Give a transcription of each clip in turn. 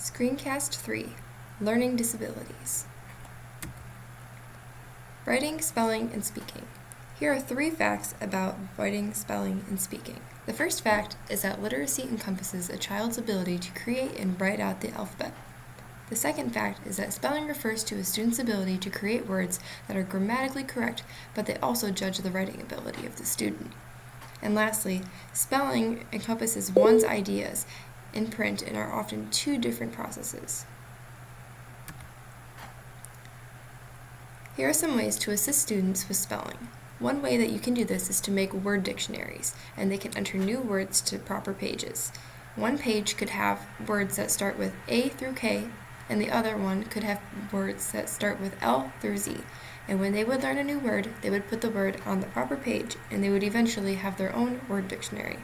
Screencast 3, Learning Disabilities. Writing, spelling, and speaking. Here are 3 facts about writing, spelling, and speaking. The first fact is that literacy encompasses a child's ability to create and write out the alphabet. The second fact is that spelling refers to a student's ability to create words that are grammatically correct, but they also judge the writing ability of the student. And lastly, spelling encompasses one's ideas in print and are often 2 different processes. Here are some ways to assist students with spelling. One way that you can do this is to make word dictionaries, and they can enter new words to proper pages. One page could have words that start with A through K, and the other one could have words that start with L through Z. And when they would learn a new word, they would put the word on the proper page, and they would eventually have their own word dictionary.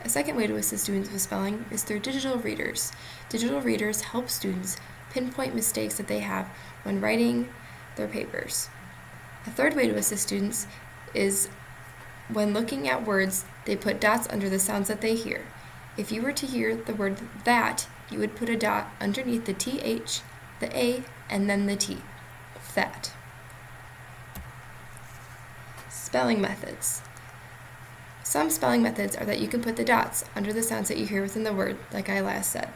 A second way to assist students with spelling is through digital readers. Digital readers help students pinpoint mistakes that they have when writing their papers. A third way to assist students is when looking at words, they put dots under the sounds that they hear. If you were to hear the word that, you would put a dot underneath the TH, the A, and then the T. That. Spelling methods. Some spelling methods are that you can put the dots under the sounds that you hear within the word, like I last said.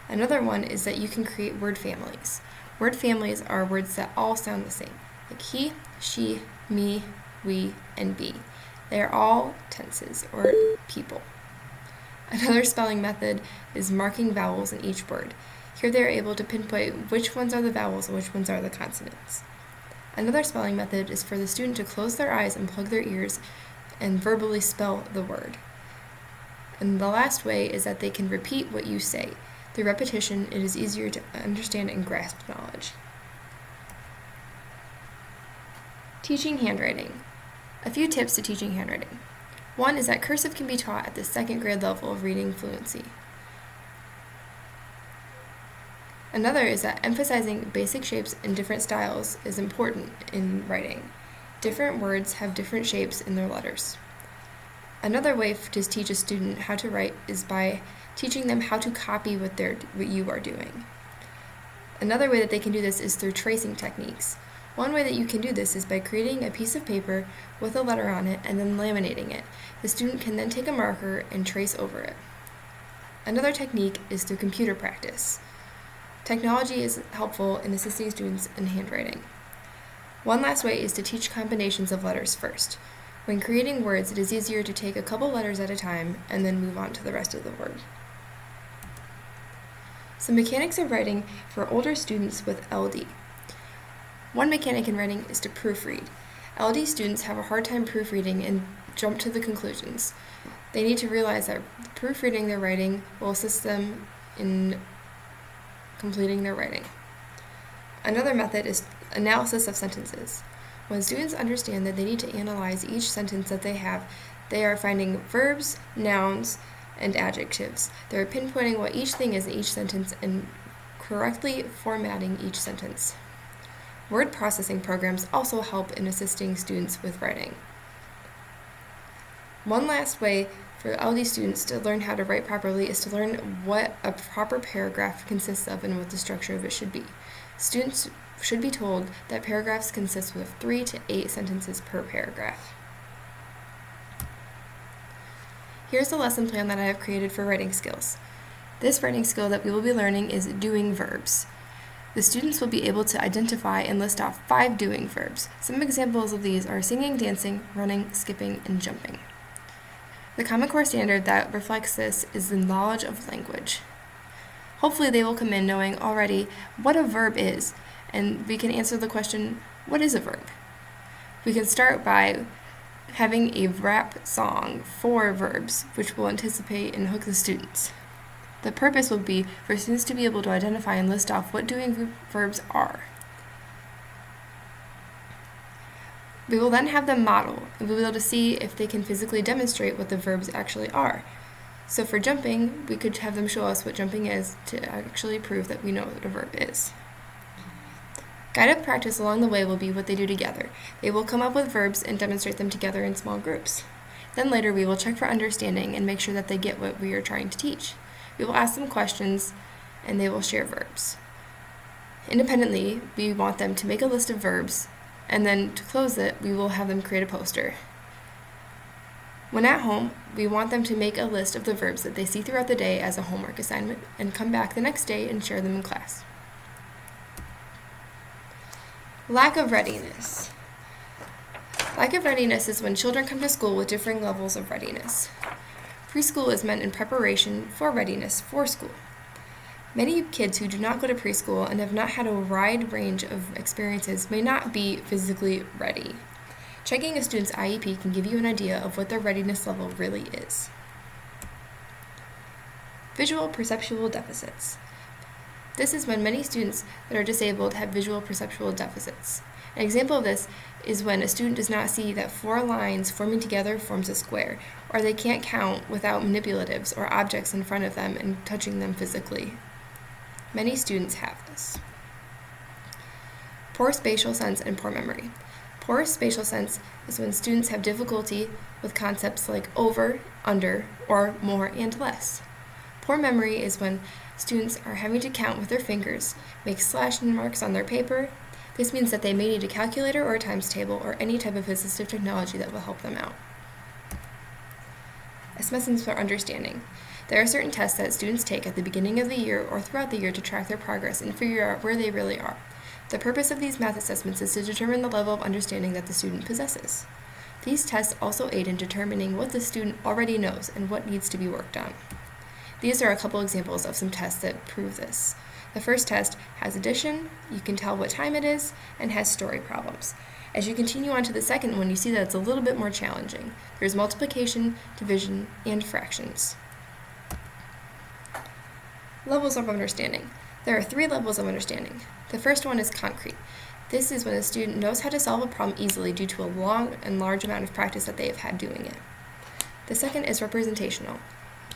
Another one is that you can create word families. Word families are words that all sound the same, like he, she, me, we, and be. They are all tenses or people. Another spelling method is marking vowels in each word. Here they are able to pinpoint which ones are the vowels and which ones are the consonants. Another spelling method is for the student to close their eyes and plug their ears and verbally spell the word. And the last way is that they can repeat what you say. Through repetition, it is easier to understand and grasp knowledge. Teaching handwriting. A few tips to teaching handwriting. One is that cursive can be taught at the 2nd grade level of reading fluency. Another is that emphasizing basic shapes and different styles is important in writing. Different words have different shapes in their letters. Another way to teach a student how to write is by teaching them how to copy what you are doing. Another way that they can do this is through tracing techniques. One way that you can do this is by creating a piece of paper with a letter on it and then laminating it. The student can then take a marker and trace over it. Another technique is through computer practice. Technology is helpful in assisting students in handwriting. One last way is to teach combinations of letters first. When creating words, it is easier to take a couple letters at a time and then move on to the rest of the word. Some mechanics of writing for older students with LD. One mechanic in writing is to proofread. LD students have a hard time proofreading and jump to the conclusions. They need to realize that proofreading their writing will assist them in completing their writing. Another method is analysis of sentences. When students understand that they need to analyze each sentence that they have, they are finding verbs, nouns, and adjectives. They are pinpointing what each thing is in each sentence and correctly formatting each sentence. Word processing programs also help in assisting students with writing. One last way for LD students to learn how to write properly is to learn what a proper paragraph consists of and what the structure of it should be. Students should be told that paragraphs consist of 3 to 8 sentences per paragraph. Here's the lesson plan that I have created for writing skills. This writing skill that we will be learning is doing verbs. The students will be able to identify and list off 5 doing verbs. Some examples of these are singing, dancing, running, skipping, and jumping. The Common Core standard that reflects this is the knowledge of language. Hopefully they will come in knowing already what a verb is, and we can answer the question, what is a verb? We can start by having a rap song for verbs, which will anticipate and hook the students. The purpose will be for students to be able to identify and list off what doing verbs are. We will then have them model, and we'll be able to see if they can physically demonstrate what the verbs actually are. So for jumping, we could have them show us what jumping is to actually prove that we know what a verb is. Guided practice along the way will be what they do together. They will come up with verbs and demonstrate them together in small groups. Then later we will check for understanding and make sure that they get what we are trying to teach. We will ask them questions and they will share verbs. Independently, we want them to make a list of verbs, and then to close it, we will have them create a poster. When at home, we want them to make a list of the verbs that they see throughout the day as a homework assignment and come back the next day and share them in class. Lack of readiness. Lack of readiness is when children come to school with differing levels of readiness. Preschool is meant in preparation for readiness for school. Many kids who do not go to preschool and have not had a wide range of experiences may not be physically ready. Checking a student's IEP can give you an idea of what their readiness level really is. Visual perceptual deficits. This is when many students that are disabled have visual perceptual deficits. An example of this is when a student does not see that 4 lines forming together forms a square, or they can't count without manipulatives or objects in front of them and touching them physically. Many students have this. Poor spatial sense and poor memory. Poor spatial sense is when students have difficulty with concepts like over, under, or more and less. Poor memory is when students are having to count with their fingers, make slash marks on their paper. This means that they may need a calculator or a times table or any type of assistive technology that will help them out. Assessments for understanding. There are certain tests that students take at the beginning of the year or throughout the year to track their progress and figure out where they really are. The purpose of these math assessments is to determine the level of understanding that the student possesses. These tests also aid in determining what the student already knows and what needs to be worked on. These are a couple examples of some tests that prove this. The first test has addition, you can tell what time it is, and has story problems. As you continue on to the second one, you see that it's a little bit more challenging. There's multiplication, division, and fractions. Levels of understanding. There are 3 levels of understanding. The first one is concrete. This is when a student knows how to solve a problem easily due to a long and large amount of practice that they have had doing it. The second is representational.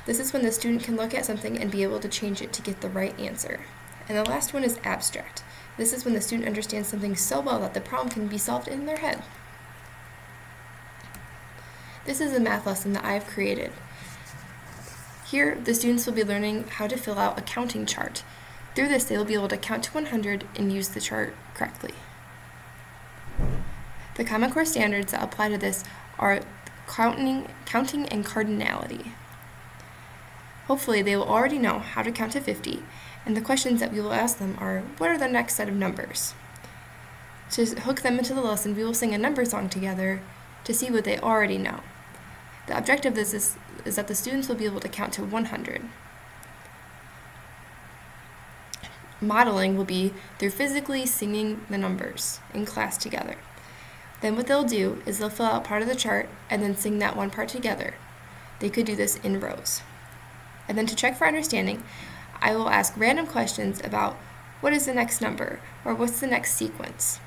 This is when the student can look at something and be able to change it to get the right answer. And the last one is abstract. This is when the student understands something so well that the problem can be solved in their head. This is a math lesson that I have created. Here, the students will be learning how to fill out a counting chart. Through this, they will be able to count to 100 and use the chart correctly. The Common Core standards that apply to this are counting and cardinality. Hopefully, they will already know how to count to 50, and the questions that we will ask them are, what are the next set of numbers? To hook them into the lesson, we will sing a number song together to see what they already know. The objective of this is that the students will be able to count to 100. Modeling will be through physically singing the numbers in class together. Then what they'll do is they'll fill out part of the chart and then sing that one part together. They could do this in rows. And then to check for understanding, I will ask random questions about what is the next number or what's the next sequence.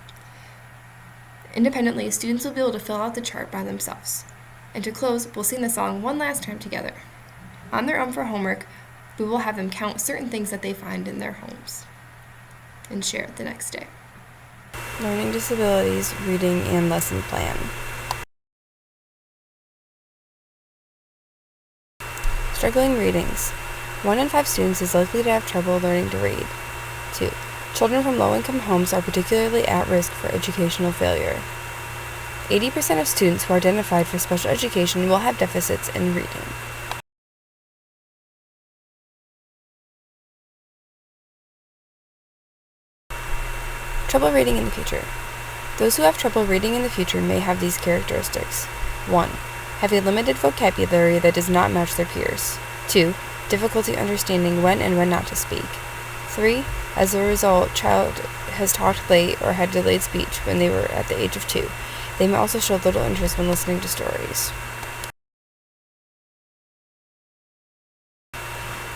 Independently, students will be able to fill out the chart by themselves. And to close, we'll sing the song one last time together. On their own for homework, we will have them count certain things that they find in their homes and share it the next day. Learning disabilities, reading, and lesson plan. Struggling readings. 1 in 5 students is likely to have trouble learning to read. 2. Children from low-income homes are particularly at risk for educational failure. 80% of students who are identified for special education will have deficits in reading. Trouble reading in the future. Those who have trouble reading in the future may have these characteristics. 1. Have a limited vocabulary that does not match their peers. 2. Difficulty understanding when and when not to speak. 3. As a result, child has talked late or had delayed speech when they were at the age of 2. They may also show little interest when listening to stories.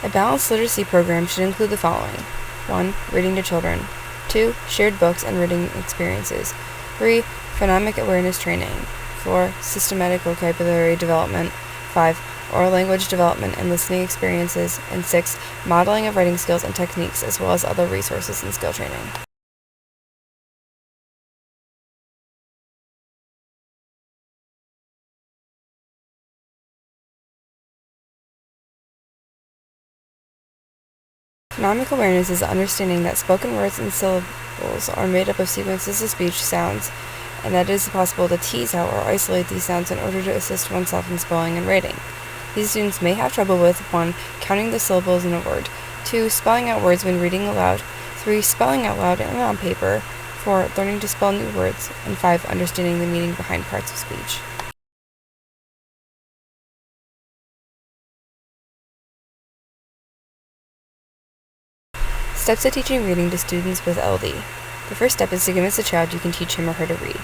A balanced literacy program should include the following. 1. Reading to children. 2. Shared books and reading experiences. 3. Phonemic awareness training. 4. Systematic vocabulary development. 5. Oral language development and listening experiences. And 6. Modeling of writing skills and techniques, as well as other resources and skill training. Phonemic awareness is the understanding that spoken words and syllables are made up of sequences of speech sounds, and that it is possible to tease out or isolate these sounds in order to assist oneself in spelling and writing. These students may have trouble with 1. Counting the syllables in a word, 2. Spelling out words when reading aloud, 3. Spelling out loud and on paper, 4. Learning to spell new words, and 5. Understanding the meaning behind parts of speech. Steps to teaching reading to students with LD. The first step is to convince the child you can teach him or her to read.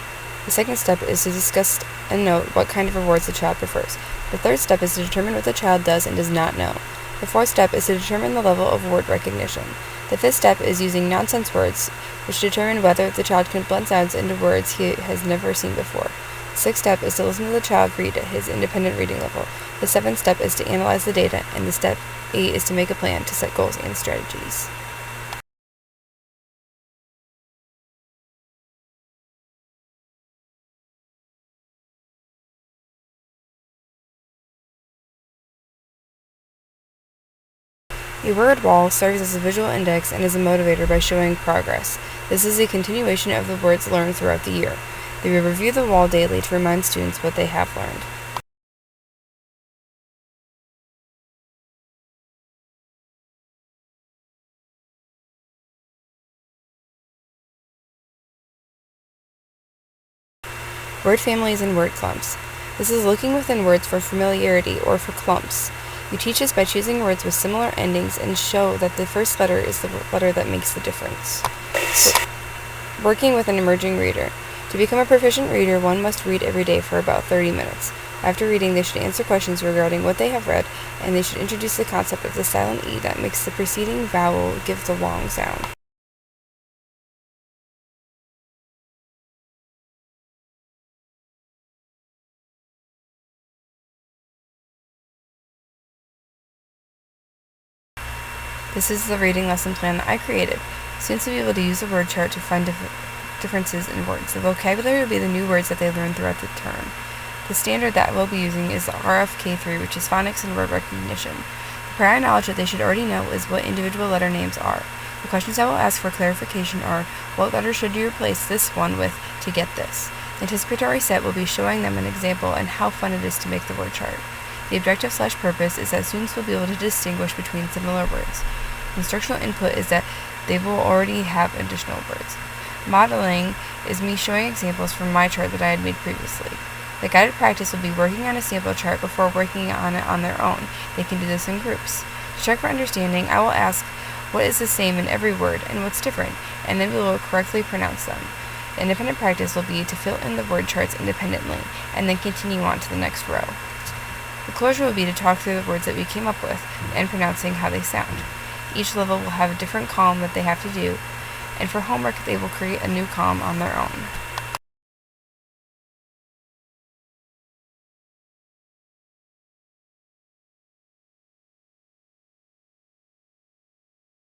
The second step is to discuss and note what kind of rewards the child prefers. The third step is to determine what the child does and does not know. The fourth step is to determine the level of word recognition. The fifth step is using nonsense words, which determine whether the child can blend sounds into words he has never seen before. The sixth step is to listen to the child read at his independent reading level. The seventh step is to analyze the data, and the step 8 is to make a plan to set goals and strategies. A word wall serves as a visual index and is a motivator by showing progress. This is a continuation of the words learned throughout the year. They will review the wall daily to remind students what they have learned. Word families and word clumps. This is looking within words for familiarity or for clumps. You teach this by choosing words with similar endings and show that the first letter is the letter that makes the difference. Working with an emerging reader. To become a proficient reader, one must read every day for about 30 minutes. After reading, they should answer questions regarding what they have read, and they should introduce the concept of the silent E that makes the preceding vowel give the long sound. This is the reading lesson plan that I created. Students will be able to use the word chart to find differences in words. The vocabulary will be the new words that they learn throughout the term. The standard that we'll be using is the RFK3, which is phonics and word recognition. The prior knowledge that they should already know is what individual letter names are. The questions I will ask for clarification are, what letter should you replace this one with to get this? The anticipatory set will be showing them an example and how fun it is to make the word chart. The objective/purpose is that students will be able to distinguish between similar words. Instructional input is that they will already have additional words. Modeling is me showing examples from my chart that I had made previously. The guided practice will be working on a sample chart before working on it on their own. They can do this in groups. To check for understanding, I will ask what is the same in every word and what's different, and then we will correctly pronounce them. The independent practice will be to fill in the word charts independently, and then continue on to the next row. The closure will be to talk through the words that we came up with and pronouncing how they sound. Each level will have a different column that they have to do, and for homework they will create a new column on their own.